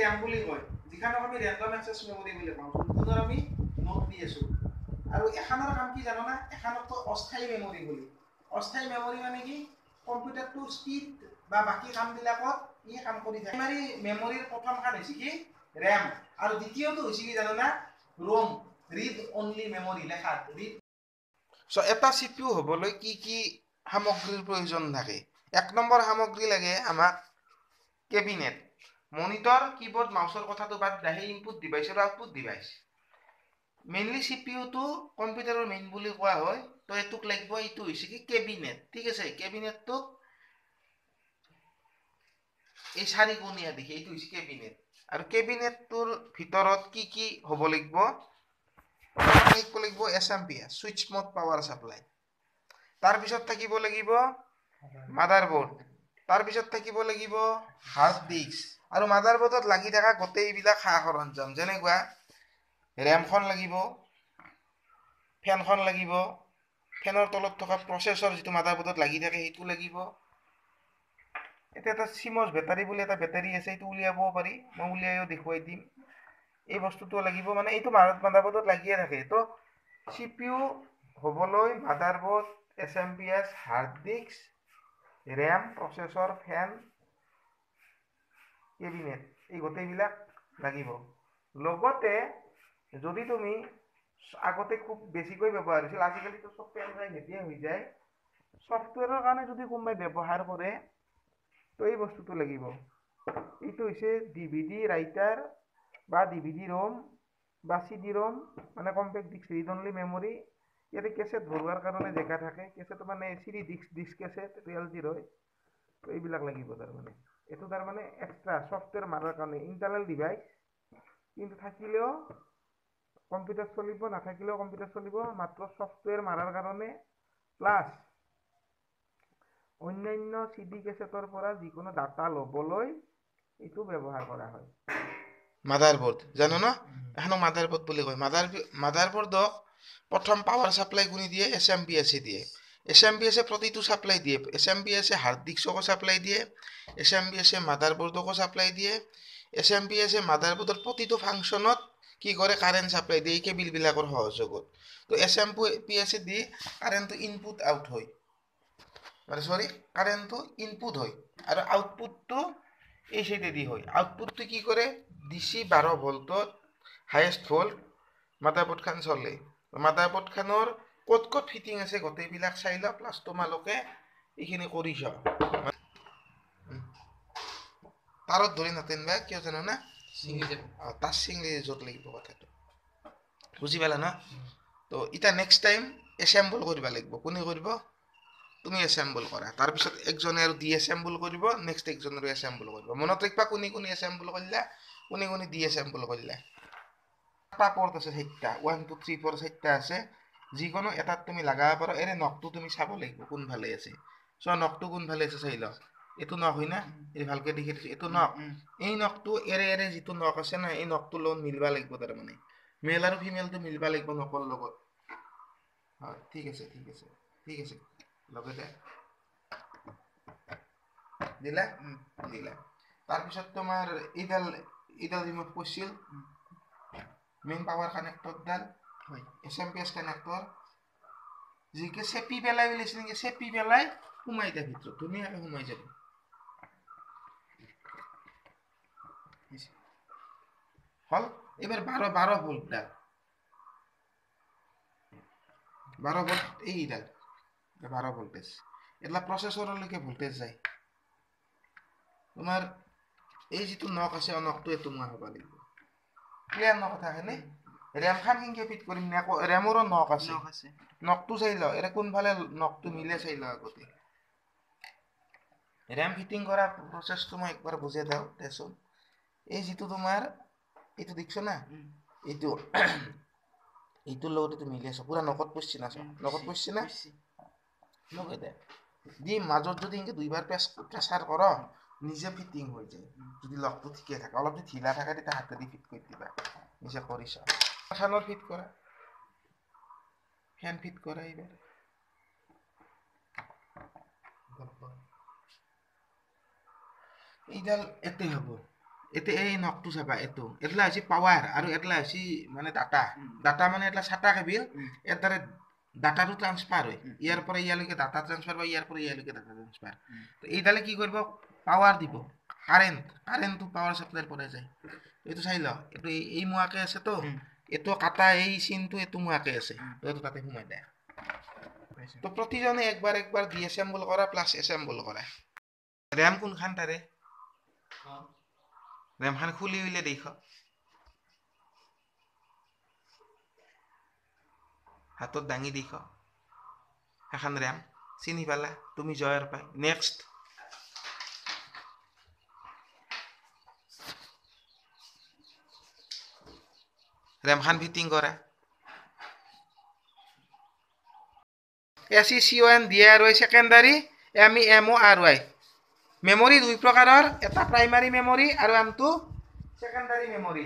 RAM বুলি কয় যিখানক আমি ৰেন্ডম এক্সেছ মেমৰি বুলি কওঁ যোনটোৰ আমি নোট দি আছো আৰু এখানৰ কাম কি জানো না এখানক অস্থায়ী মেমৰি বুলি অস্থায়ী মেমৰি মানে কি কম্পিউটাৰটো স্পীড বা বাকি কামবিলাকত ই কাম কৰি থাকে প্ৰাইমাৰী মেমৰিৰ প্ৰথম কাম হৈছে কি RAM আৰু দ্বিতীয়টো হৈছে কি জানো না ROM ৰিড অনলি মেমৰি লেখাত ৰিড সো এটা CPU হবলৈ কি কি সামগ্ৰীৰ প্ৰয়োজন থাকে এক নম্বৰ সামগ্ৰী লাগে আমাক কেবিনেট মনিটৰ কিবোৰ্ড মাউসৰ কথাটো বাদ দাহে ইনপুট ডিভাইস আৰু আউটপুট ডিভাইস মেইনলি CPU টো কম্পিউটাৰৰ মেইন বুলি কোৱা হয় তো এটুক লাগিব ইটো হৈছে কি কেবিনেট ঠিক আছে কেবিনেটটো এই চাৰিকোণীয়া দেখি এইটো হৈছে কেবিনেট আৰু কেবিনেটটোৰ ভিতৰত কি কি হ'ব লাগিব লাগিব SMPS switch mode power supply তাৰ পিছত থাকিব লাগিব মাদাৰবোৰ্ড তাৰ পিছত থাকিব লাগিব হাৰ্ড ডিস্ক আৰু মাদাৰবোৰ্ডত লাগি থকা গোটেইবিলাক সা সৰঞ্জাম যেনেকুৱা ৰেমখন লাগিব ফেনখন লাগিব ফেনৰ তলত থকা প্ৰচেছৰ যিটো মাদাৰবোৰ্ডত লাগি থাকে সেইটো লাগিব এটা সিমস বেটাৰী বুলি এটা বেটাৰী আছে এইটো উলিয়াব পাৰি মই উলিয়াইও দেখুৱাই দিম এই বস্তুটো লাগিব মানে এইটো মাদাৰবোৰ্ডত লাগিয়ে থাকে তো CPU হ'বলৈ motherboard SMPS hard disk RAM processor fan cabinet এই গোটেইবিলাক লাগিব লগতে যদি তুমি আগতে খুব বেছিকৈ ব্যৱহাৰ হৈছিল আজিকালি তো সব পেন ড্ৰাইভ হেতিয়া হৈ যায় সফটওয়্যাৰৰ কাৰণে যদি কোনোবাই ব্যৱহাৰ কৰে তো এই বস্তুটো লাগিব এইটো হৈছে ডিভিডি ৰাইটাৰ বা ডিভিডি ROM বা CD ROM মানে compact disk read only memory ইয়াতে কেছেট ভৰোৱাৰ কাৰণে জেগা থাকে কেছেট মানে CD ডিস্ক কেছেট ৰিয়েলটিৰ হয় তো এইবিলাক লাগিব তাৰমানে এইটো তাৰমানে এক্সট্ৰা সফটওয়্যাৰ মাৰাৰ কাৰণে ইন্টাৰনেল ডিভাইস কিন্তু থাকিলেও কম্পিউটাৰ চলিব নাথাকিলেও কম্পিউটাৰ চলিব মাত্ৰ সফটওয়্যাৰ মাৰাৰ কাৰণে প্লাস অন্যান্য CD কেছেটৰ পৰা যিকোনো ডাটা লবলৈ এইটো ব্যৱহাৰ কৰা হয় মাদাৰবোৰ্ড জানো না এখন মাদাৰবোৰ্ড বুলি কয় মাদাৰবোৰ্ডক প্ৰথম পাৱাৰ সাপ্লাই কোনি দিয়ে SMPS দিয়ে SMPS প্ৰতিটো সাপ্লাই দিয়ে SMPS হাৰ্ড ডিস্ককো সাপ্লাই দিয়ে SMPS মাদাৰবোৰ্ডকো সাপ্লাই দিয়ে SMPS মাদাৰবোৰ্ডৰ প্ৰতিটো ফাংচনত কি কৰে কাৰেন্ট সাপ্লাই দিয়ে কেবিল বিলাকৰ সহযোগত তো SMPS দি কাৰেন্টটো ইনপুট আউট হয় মানে সৰি কাৰেন্টটো ইনপুট হয় আৰু আউটপুটটো এই সাইডে দি হয় আউটপুটটো কি কৰে DC 12 ভোল্টত হাইয়েস্ট ভোল্ট মাদাৰবোৰ্ড খান চলে মাদাৰবোৰ্ড খানৰ ক'ত ক'ত ফিটিং আছে গোটেইবিলাক চাই ল প্লাস তোমালোকে এইখিনি কৰিছ তাৰত ধৰি নাতেনবা কিয় জানো না তার সিংলি জোট লাগিব কথাটো বুঝি পালা না তো এটা নেক্সট টাইম এসেম্বল করিবা লাগিব কোনে কৰিব তুমি এসেম্বল কৰা তাৰ পিছত একজনে আৰু ডি এসেম্বল কৰিব নেক্সট একজনৰ এসেম্বল কৰিব মনত ৰাখবা কোনে কোনে এসেম্বল কৰিলা কোনে কোনে ডি এসেম্বল কৰিলা এটা পৰ্ট আছে 7টা 1 2 3 4 7টা আছে যিকোনো এটাত তুমি লাগাব পাৰো এৰে নকটো তুমি চাব লাগিব কোন ভালে আছে সো নকটো কোন ভালে আছে চাই লও এটো নক হয় না এই ভালকে দেখি এটো নক এই নকটো এৰে এৰে যিটো নক আছে না এই নকটো লগত মিলবা লাগিব তাৰ মানে মেল আৰু ফিমেলটো মিলবা লাগিব নকৰ লগত হয় ঠিক আছে লগতে দিলা দিলা তাৰ পিছত তোমাৰ ইডাল ৰিমোট কৰিছিল মেইন পাৱাৰ কানেক্টৰ ডাল হয় SMPS কানেক্টৰ যিকে চেপি পেলাই বুলিছে নেকি চেপি পেলাই সোমাই দে ভিতৰত ধুনীয়াকৈ সোমাই যাব হল এবার 12 ভোল্ট ডাল 12 ভোল্ট এই ডাল 12 ভোল্টেজ এলা প্রসেসরলৈকে ভোল্টেজ যায় তোমার এই যেটো নক আছে নকটো এটো মই হবা লাগিব ক্লিয়ার ন কথা হেনে ৰেম খান কিনকে ফিট কৰিম না ৰেমৰো নক আছে নকটো চাই ল এৰে কোন ফালে নকটো মিলে চাই ল আগতে ৰেম ফিটিং কৰা প্ৰসেসটো মই একবাৰ বুজাই দাও দেচোন এই যেটো তোমাৰ এইটো দেখছো না এইটো এইটোৰ লগত এইটো মিলি আছে পুৰা নকত পছছি না নকত পছছি না লগাই দে দি মাজত যদি ইনকে দুইবাৰ প্ৰেসাৰ কৰ নিজে ফিটিং হৈ যায় যদি লকটো ঠিকে থাকে অলপ যদি ঢিলা থাকে তেতিয়া হাতে দি ফিট কৰি দিবা নিজে কৰিছ ফেনৰ ফিট কৰা ফেন ফিট কৰা এইবাৰ এইডাল এতে হ'ব এতিয়া এই নকটো চাবা এইটো এটলা হৈছে পাৱাৰ আৰু এটলা হৈছে মানে ডাটা ডাটা মানে এটলা ছাটা কেবিল ইয়াৰ দ্বাৰা ডাটাটো ট্ৰান্সফাৰ হয় ইয়াৰ পৰা ইয়ালৈকে ডাটা ট্ৰান্সফাৰ বা ইয়াৰ পৰা ইয়ালৈকে ডাটা ট্ৰান্সফাৰ তো এইডালে কি কৰিব পাৱাৰ দিব কাৰেণ্টটো পাৱাৰ ছাপ্লাইৰ পৰা যায় এইটো চাই ল এইটো এই মুৱাকে আছে তো এইটো কাটা এই চিনটো এইটো মুৱাকে আছে তো তাতে সোমাই দে তো প্ৰতিজনে একবাৰ ডিএসএম্বল কৰা প্লাছ এসেম্বল কৰা ৰেম কোনখান তাৰে ৰেমখান খুলি উইলে দেখ হাতত দাঙি দেখ এখন ৰেম চিনি পালা তুমি জয়ৰ পাই নেক্সট ৰেমখান ফিটিং কৰা SECON DRY secondary MEMORY memory দুই প্ৰকাৰৰ এটা প্ৰাইমাৰী মেমৰি আৰু আনটো সেকেন্ডাৰী মেমৰি